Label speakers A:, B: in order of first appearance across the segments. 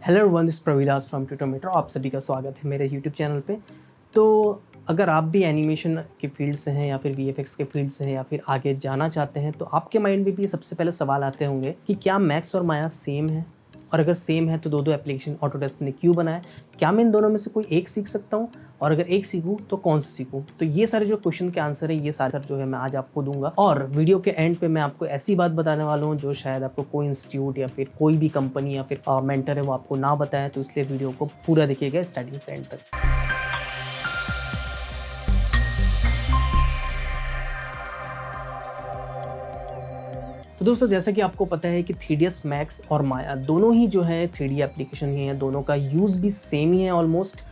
A: Hello everyone, this Pravidas from Tutometer. आप सभी का स्वागत है मेरे यूट्यूब चैनल पे। तो अगर आप भी एनिमेशन के फील्ड से हैं या फिर वीएफएक्स के फील्ड से हैं या फिर आगे जाना चाहते हैं तो आपके माइंड में भी सबसे पहले सवाल आते होंगे कि क्या मैक्स और माया सेम है, और अगर सेम है तो दो एप्लीकेशन ऑटोडेस्क ने क्यों बनाया, क्या मैं इन दोनों में से कोई एक सीख सकता हूँ, और अगर एक सीखूं तो कौन सा सीखूं। तो ये सारे जो क्वेश्चन के आंसर है, ये सारे जो है मैं आज आपको दूंगा। और वीडियो के एंड पे मैं आपको ऐसी बात बताने वाला हूँ जो शायद आपको कोई इंस्टीट्यूट या फिर कोई भी कंपनी या फिर मेंटर है वो आपको ना बताए। तो इसलिए वीडियो को पूरा देखिएगा स्टार्टिंग से एंड तक। तो दोस्तों, जैसा कि आपको पता है कि 3ds मैक्स और माया दोनों ही जो है 3D एप्लीकेशन ही है, दोनों का यूज़ भी सेम ही है ऑलमोस्ट।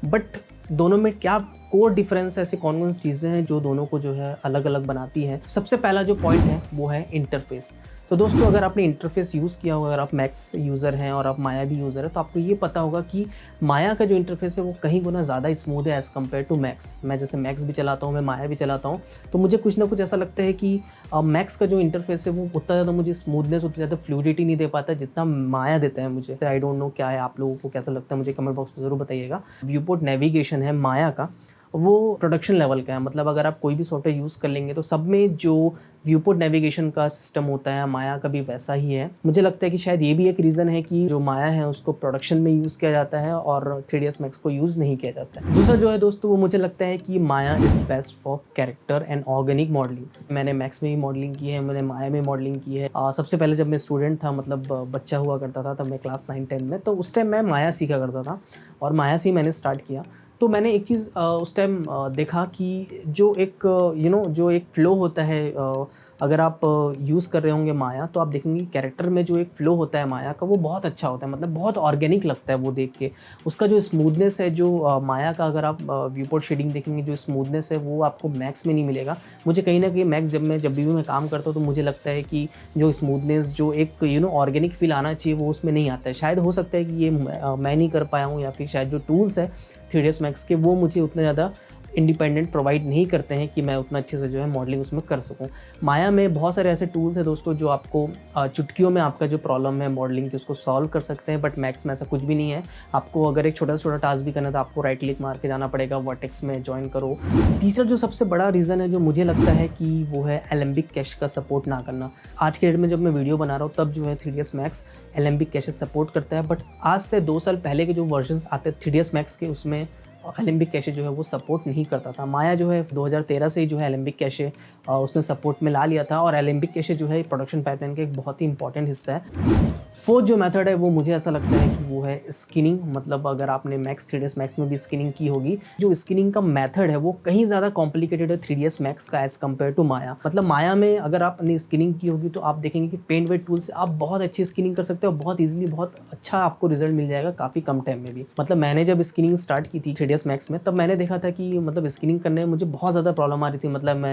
A: बट दोनों में क्या कोर डिफरेंस, ऐसे कौन कौन सी चीज़ें हैं जो दोनों को जो है अलग अलग बनाती हैं। सबसे पहला जो पॉइंट है वो है इंटरफेस। तो दोस्तों, अगर आपने इंटरफेस यूज़ किया होगा, अगर आप मैक्स यूज़र हैं और आप माया भी यूज़र है, तो आपको ये पता होगा कि माया का जो इंटरफेस है वो कहीं गुना ज़्यादा स्मूथ है एज़ कम्पेयर टू मैक्स। मैं जैसे मैक्स भी चलाता हूँ, मैं माया भी चलाता हूँ, तो मुझे कुछ ना कुछ ऐसा लगता है कि मैक्स का जो इंटरफेस है वो उतना ज़्यादा मुझे स्मूथनेस, उतनी ज़्यादा फ्लूइडिटी नहीं दे पाता जितना माया देता है मुझे। आई डोंट नो क्या है, आप लोगों को कैसा लगता है मुझे कमेंट बॉक्स में ज़रूर बताइएगा। व्यूपोर्ट नेविगेशन है माया का, वो प्रोडक्शन लेवल का है। मतलब अगर आप कोई भी सॉफ्टवेयर यूज़ कर लेंगे तो सब में जो व्यूपोर्ट नेविगेशन का सिस्टम होता है माया का भी वैसा ही है। मुझे लगता है कि शायद ये भी एक रीज़न है कि जो माया है उसको प्रोडक्शन में यूज़ किया जाता है और 3ds मैक्स को यूज़ नहीं किया जाता है। दूसरा जो है दोस्तों, वो मुझे लगता है कि Maya is best for character and organic modelling. मैंने मैक्स में भी मॉडलिंग की है, मैंने माया में मॉडलिंग की है। सबसे पहले जब मैं स्टूडेंट था, मतलब बच्चा हुआ करता था, तब मैं क्लास 9-10 में, तो उस टाइम मैं माया सीखा करता था और माया से ही मैंने स्टार्ट किया। तो मैंने एक चीज़ उस टाइम देखा कि जो एक जो एक फ़्लो होता है, अगर आप यूज़ कर रहे होंगे माया, तो आप देखेंगे कैरेक्टर में जो एक फ़्लो होता है माया का वो बहुत अच्छा होता है। मतलब बहुत ऑर्गेनिक लगता है वो देख के। उसका जो स्मूथनेस है, जो माया का अगर आप व्यूपोर्ट शेडिंग देखेंगे, जो स्मूथनेस है वो आपको मैक्स में नहीं मिलेगा। मुझे कहीं ना कहीं मैक्स जब भी मैं काम करता हूँ तो मुझे लगता है कि जो स्मूथनेस, जो एक ऑर्गेनिक फील आना चाहिए वो उसमें नहीं आता है। शायद हो सकता है कि ये मैं नहीं कर पाया हूँ, या फिर शायद जो टूल्स है 3ds मैक्स के वो मुझे उतने ज़्यादा इंडिपेंडेंट प्रोवाइड नहीं करते हैं कि मैं उतना अच्छे से जो है मॉडलिंग उसमें कर सकूं। माया में बहुत सारे ऐसे टूल्स हैं दोस्तों जो आपको चुटकियों में आपका जो प्रॉब्लम है मॉडलिंग की उसको सॉल्व कर सकते हैं। बट मैक्स में ऐसा कुछ भी नहीं है। आपको अगर एक छोटा से छोटा टास्क भी करना है तो आपको राइट क्लिक मार के जाना पड़ेगा, वर्टेक्स में ज्वाइन करो। तीसरा जो सबसे बड़ा रीज़न है जो मुझे लगता है कि वो है एलेम्बिक कैश का सपोर्ट ना करना। आज के डेट में जब मैं वीडियो बना रहा हूँ तब जो है 3ds max Alembic caches support करता है। बट आज से 2 साल पहले के जो वर्जन आते हैं 3ds मैक्स के, उसमें एलेम्बिक कैशे जो है वो सपोर्ट नहीं करता था। माया जो है 2013 से ही जो है एलेम्बिक कैशे उसने सपोर्ट में ला लिया था, और एलेम्बिक कैशे जो है प्रोडक्शन पाइपलाइन का एक बहुत ही इंपॉर्टेंट हिस्सा है। फोर्थ जो मेथड है वो मुझे ऐसा लगता है कि वो है स्किनिंग। मतलब अगर आपने मैक्स 3ds मैक्स में भी स्किनिंग की होगी, जो स्किनिंग का मेथड है वो कहीं ज़्यादा कॉम्प्लिकेटेड है 3ds मैक्स का एज़ कम्पेयर टू माया। मतलब माया में अगर आपने स्किनिंग की होगी तो आप देखेंगे कि पेंट वेट टूल से आप बहुत अच्छी स्किनिंग कर सकते हो, बहुत ईजिली, बहुत अच्छा आपको रिजल्ट मिल जाएगा काफ़ी कम टाइम में भी। मतलब मैंने जब स्किनिंग स्टार्ट की थी 3ds मैक्स में, तब मैंने देखा था कि मतलब स्किनिंग करने में मुझे बहुत ज़्यादा प्रॉब्लम आ रही थी। मतलब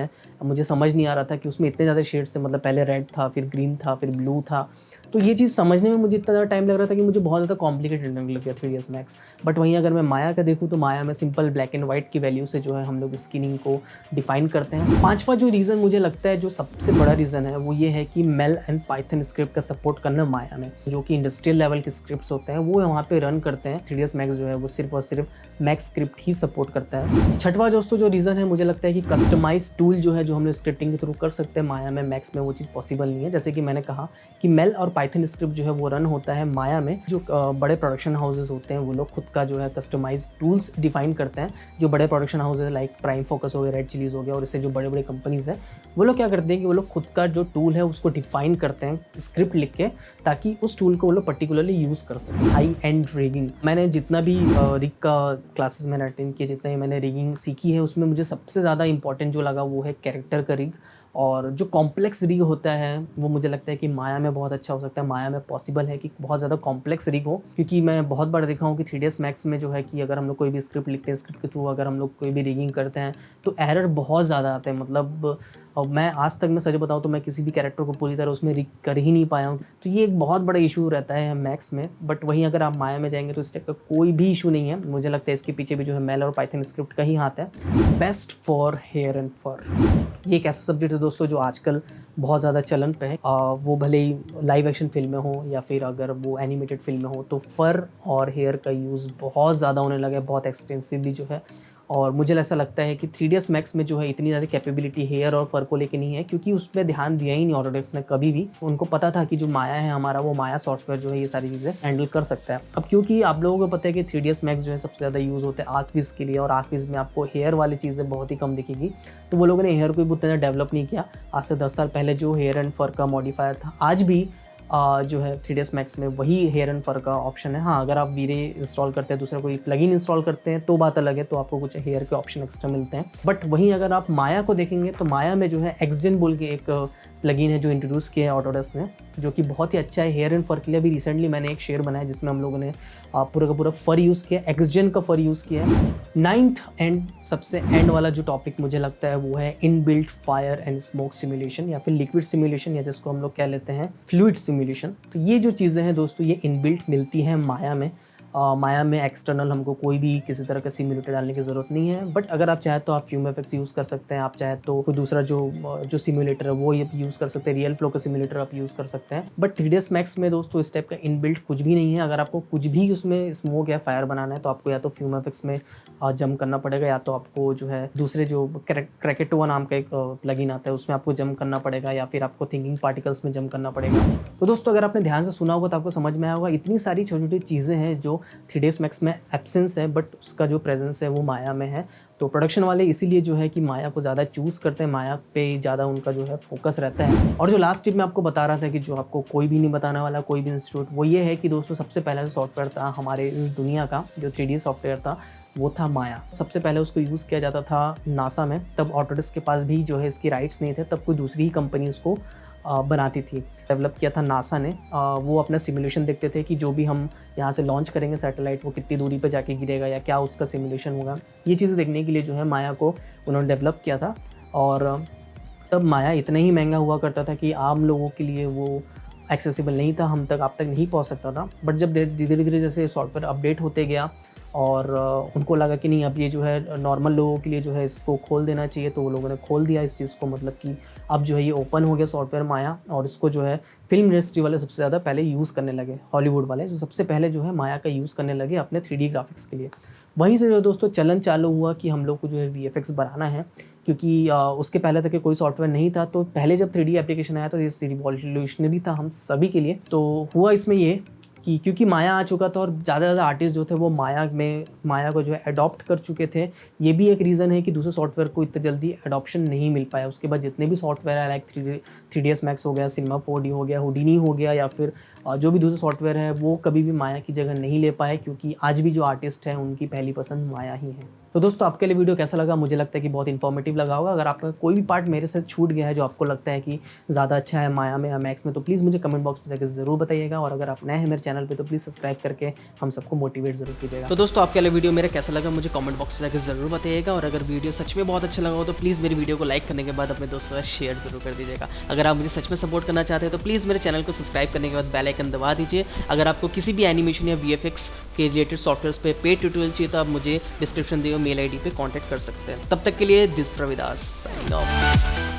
A: मुझे समझ नहीं आ रहा था कि उसमें इतने ज़्यादा शेड्स थे। मतलब पहले रेड था, फिर ग्रीन था, फिर ब्लू था। तो ये चीज़ समझने में मुझे इतना ज़्यादा टाइम लग रहा था कि मुझे बहुत ज़्यादा कॉम्प्लिकेटेड लगने लग गया 3ds मैक्स। बट वहीं अगर मैं माया का देखूँ तो माया में सिंपल ब्लैक एंड वाइट की वैल्यू से जो है हम लोग स्किनिंग को डिफाइन करते हैं। पांचवा जो रीज़न मुझे लगता है जो सबसे बड़ा रीज़न है वो ये है कि मेल एंड पाइथन स्क्रिप्ट का सपोर्ट करना माया में, जो कि इंडस्ट्रियल लेवल के स्क्रिप्ट्स होते हैं वो वहाँ पे रन करते हैं। 3ds मैक्स जो है वो सिर्फ और सिर्फ मैक्स स्क्रिप्ट ही सपोर्ट करता है। छठवा दोस्तों जो रीज़न है, मुझे लगता है कि कस्टमाइज टूल जो है जो हम लोग स्क्रिप्टिंग के थ्रू कर सकते हैं, माया में मैक्स में वो चीज़ पॉसिबल नहीं है। जैसे कि मैंने कहा कि मेल और पाइथन स्क्रिप्ट जो है वो रन होता है माया में। जो बड़े प्रोडक्शन हाउसेज होते हैं वो लोग खुद का जो है कस्टमाइज टूल्स डिफाइन करते हैं। जो बड़े production houses like prime focus हो गया, रेड चिलीज हो गया, और इससे जो बड़े बड़े कंपनीज हैं वो लोग क्या करते हैं कि वो लोग खुद का जो टूल है उसको डिफाइन करते हैं स्क्रिप्ट लिख के, ताकि उस टूल को वो लोग पर्टिकुलरली यूज़ कर सकें। हाई एंड रिगिंग, मैंने जितना भी रिग का क्लासेस मैंने अटेंड किए, जितना ही मैंने रिगिंग सीखी है, उसमें मुझे सबसे ज़्यादा इंपॉर्टेंट जो लगा वो है कैरेक्टर का रिग। और जो कॉम्प्लेक्स रिग होता है वो मुझे लगता है कि माया में बहुत अच्छा हो सकता है। माया में पॉसिबल है कि बहुत ज़्यादा कॉम्प्लेक्स रिग हो, क्योंकि मैं बहुत बार देखा हूँ कि 3ds मैक्स में जो है कि अगर हम लोग कोई भी स्क्रिप्ट लिखते हैं, स्क्रिप्ट के थ्रू अगर हम लोग कोई भी रिगिंग करते हैं तो एरर बहुत ज़्यादा आते हैं। मतलब मैं आज तक, मैं सच बताऊँ तो मैं किसी भी कैरेक्टर को पूरी तरह उसमें रिग कर ही नहीं पाया हूँ। तो ये एक बहुत बड़ा इशू रहता है मैक्स में। बट वहीं अगर आप माया में जाएंगे तो इस टाइप का कोई भी इशू नहीं है। मुझे लगता है इसके पीछे भी जो है मेल और पाइथन स्क्रिप्ट का ही हाथ है। बेस्ट फॉर हेयर एंड फर, ये एक ऐसा सब्जेक्ट है दोस्तों जो आजकल बहुत ज़्यादा चलन पे है, वो भले ही लाइव एक्शन फिल्में हो या फिर अगर वो एनिमेटेड फिल्में हो, तो फर और हेयर का यूज़ बहुत ज़्यादा होने लगा है, बहुत एक्सटेंसिवली जो है। और मुझे ऐसा लगता है कि 3ds मैक्स में जो है इतनी ज़्यादा कैपेबिलिटी हेयर और फर को लेके नहीं है, क्योंकि उस पर ध्यान दिया ही नहीं ऑटोडेस्क ने कभी भी। उनको पता था कि जो माया है हमारा, वो माया सॉफ्टवेयर जो है ये सारी चीज़ें हैंडल कर सकता है। अब क्योंकि आप लोगों को पता है कि 3ds मैक्स जो है सबसे ज़्यादा यूज़ होता है आर्कविज़ के लिए, और आर्कविज़ में आपको हेयर वाली चीज़ें बहुत ही कम दिखेगी, तो वो लोगों ने हेयर को भी उतना डेवलप नहीं किया। आज से 10 साल पहले जो हेयर एंड फर का मॉडिफायर था, आज भी जो है 3ds मैक्स में वही हेयर एंड फर का ऑप्शन है। हाँ, अगर आप वीरे इंस्टॉल करते हैं, दूसरा कोई प्लगइन इंस्टॉल करते हैं तो बात अलग है, तो आपको कुछ हेयर के ऑप्शन एक्स्ट्रा मिलते हैं। बट वहीं अगर आप माया को देखेंगे तो माया में जो है एक्सजेन बोल के एक प्लगइन है जो इंट्रोड्यूस किया है ऑटोडेस्क ने, जो कि बहुत ही अच्छा है हेयर एंड फर के लिए। अभी रिसेंटली मैंने एक शेयर बनाया जिसमें हम लोगों ने पूरा का पूरा फर यूज़ किया, एक्सजेन का फर यूज़ किया है। 9th एंड सबसे एंड वाला जो टॉपिक मुझे लगता है वो है inbuilt fire and smoke simulation, या फिर लिक्विड सिमुलेशन, या जिसको हम लोग कह लेते हैं फ्लूइड सिमुलेशन। तो ये जो चीज़ें हैं दोस्तों, ये इनबिल्ट मिलती हैं माया में। माया में एक्सटर्नल हमको कोई भी किसी तरह का सिमुलेटर डालने की ज़रूरत नहीं है। बट अगर आप चाहे तो आप फ्यूम एफेक्ट्स यूज़ कर सकते हैं, आप चाहे तो कोई दूसरा जो सिमुलेटर है वो यूज़ कर सकते हैं, रियल फ्लो का सिमुलेटर आप यूज़ कर सकते हैं। बट 3ds मैक्स में दोस्तों इस टाइप का इनबिल्ट कुछ भी नहीं है। अगर आपको कुछ भी उसमें स्मोक या फायर बनाना है तो आपको या तो फ्यूम एफेक्ट्स में जंप करना पड़ेगा, या तो आपको जो है दूसरे जो क्रैकेटोवा नाम का एक प्लगइन आता है उसमें आपको जंप करना पड़ेगा, या फिर आपको थिंकिंग पार्टिकल्स में जंप करना पड़ेगा। तो दोस्तों अगर आपने ध्यान से सुना होगा तो आपको समझ में आया होगा, इतनी सारी छोटी छोटी चीज़ें हैं जो 3ds मैक्स में एब्सेंस है, बट उसका जो प्रेजेंस है वो माया में है। तो प्रोडक्शन वाले इसीलिए जो है कि माया को ज़्यादा चूज़ करते हैं, माया पे ज़्यादा उनका जो है फोकस रहता है। और जो लास्ट टिप मैं आपको बता रहा था कि जो आपको कोई भी नहीं बताने वाला, कोई भी इंस्टीट्यूट, वो ये है कि दोस्तों सबसे पहला जो सॉफ्टवेयर था हमारे इस दुनिया का, जो 3D सॉफ्टवेयर था, वो था माया। सबसे पहले उसको यूज़ किया जाता था नासा में, तब ऑटोडेस्क के पास भी जो है इसकी राइट्स नहीं थे, तब कोई दूसरी ही कंपनी उसको बनाती थी। डेवलप किया था नासा ने। वो अपना सिमुलेशन देखते थे कि जो भी हम यहाँ से लॉन्च करेंगे सैटेलाइट, वो कितनी दूरी पे जाके गिरेगा या क्या उसका सिमुलेशन होगा। ये चीज़ें देखने के लिए जो है माया को उन्होंने डेवलप किया था। और तब माया इतना ही महंगा हुआ करता था कि आम लोगों के लिए वो एक्सेसिबल नहीं था, आप तक नहीं पहुँच सकता था। बट जब धीरे धीरे जैसे सॉफ्टवेयर अपडेट होते गया और उनको लगा कि नहीं, अब ये जो है नॉर्मल लोगों के लिए जो है इसको खोल देना चाहिए, तो वो लोगों ने खोल दिया इस चीज़ को। मतलब कि अब जो है ये ओपन हो गया सॉफ्टवेयर माया, और इसको जो है फिल्म इंडस्ट्री वाले सबसे ज़्यादा पहले यूज़ करने लगे। हॉलीवुड वाले जो सबसे पहले जो है माया का यूज़ करने लगे अपने 3D ग्राफिक्स के लिए। वहीं से जो दोस्तों चलन चालू हुआ कि हम लोग को जो है VFX बनाना है, क्योंकि उसके पहले तक कोई सॉफ्टवेयर नहीं था। तो पहले जब 3D एप्लीकेशन आया तो ये रिवॉल्यूशनरी था हम सभी के लिए। तो हुआ इसमें ये कि क्योंकि माया आ चुका था और ज़्यादा आर्टिस्ट जो थे वो माया को जो है अडॉप्ट कर चुके थे। ये भी एक रीज़न है कि दूसरे सॉफ्टवेयर को इतनी जल्दी अडॉप्शन नहीं मिल पाया। उसके बाद जितने भी सॉफ्टवेयर है, लाइक 3ds मैक्स हो गया, सिनेमा 4D हो गया, हुडिनी हो गया, या फिर जो भी दूसरे सॉफ्टवेयर है, वो कभी भी माया की जगह नहीं ले पाए, क्योंकि आज भी जो आर्टिस्ट हैं उनकी पहली पसंद माया ही है। तो दोस्तों आपके लिए वीडियो कैसा लगा? मुझे लगता है कि बहुत इन्फॉर्मेटिव लगा होगा। अगर आपका कोई भी पार्ट मेरे से छूट गया है जो आपको लगता है कि ज़्यादा अच्छा है माया में या मैक्स में, तो प्लीज़ मुझे कमेंट बॉक्स में जाकर ज़रूर बताइएगा। और अगर आप नए हैं मेरे चैनल पे तो प्लीज़ सब्सक्राइब करके हम सबको मोटिवेट ज़रूर कीजिएगा। तो दोस्तों आपके लिए वीडियो मेरा कैसा लगा मुझे कमेंट बॉक्स में जाकर ज़रूर बताइएगा। और अगर वीडियो सच में बहुत अच्छा लगा हो तो प्लीज़ मेरी वीडियो को लाइक करने के बाद अपने दोस्तों का शेयर ज़रूर कर दीजिएगा। अगर आप मुझे सच में सपोर्ट करना चाहते हैं तो प्लीज़ मेरे चैनल को सब्सक्राइब करने के बाद बेल आइकन दबा दीजिए। अगर आपको किसी भी एनिमेशन या VFX के रिलेटेड सॉफ्टवेयर पे पेड ट्यूटोरियल चाहिए तो आप मुझे डिस्क्रिप्शन दिए मेल ID पे कॉन्टैक्ट कर सकते हैं। तब तक के लिए दिस प्रविदास साइनिंग ऑफ।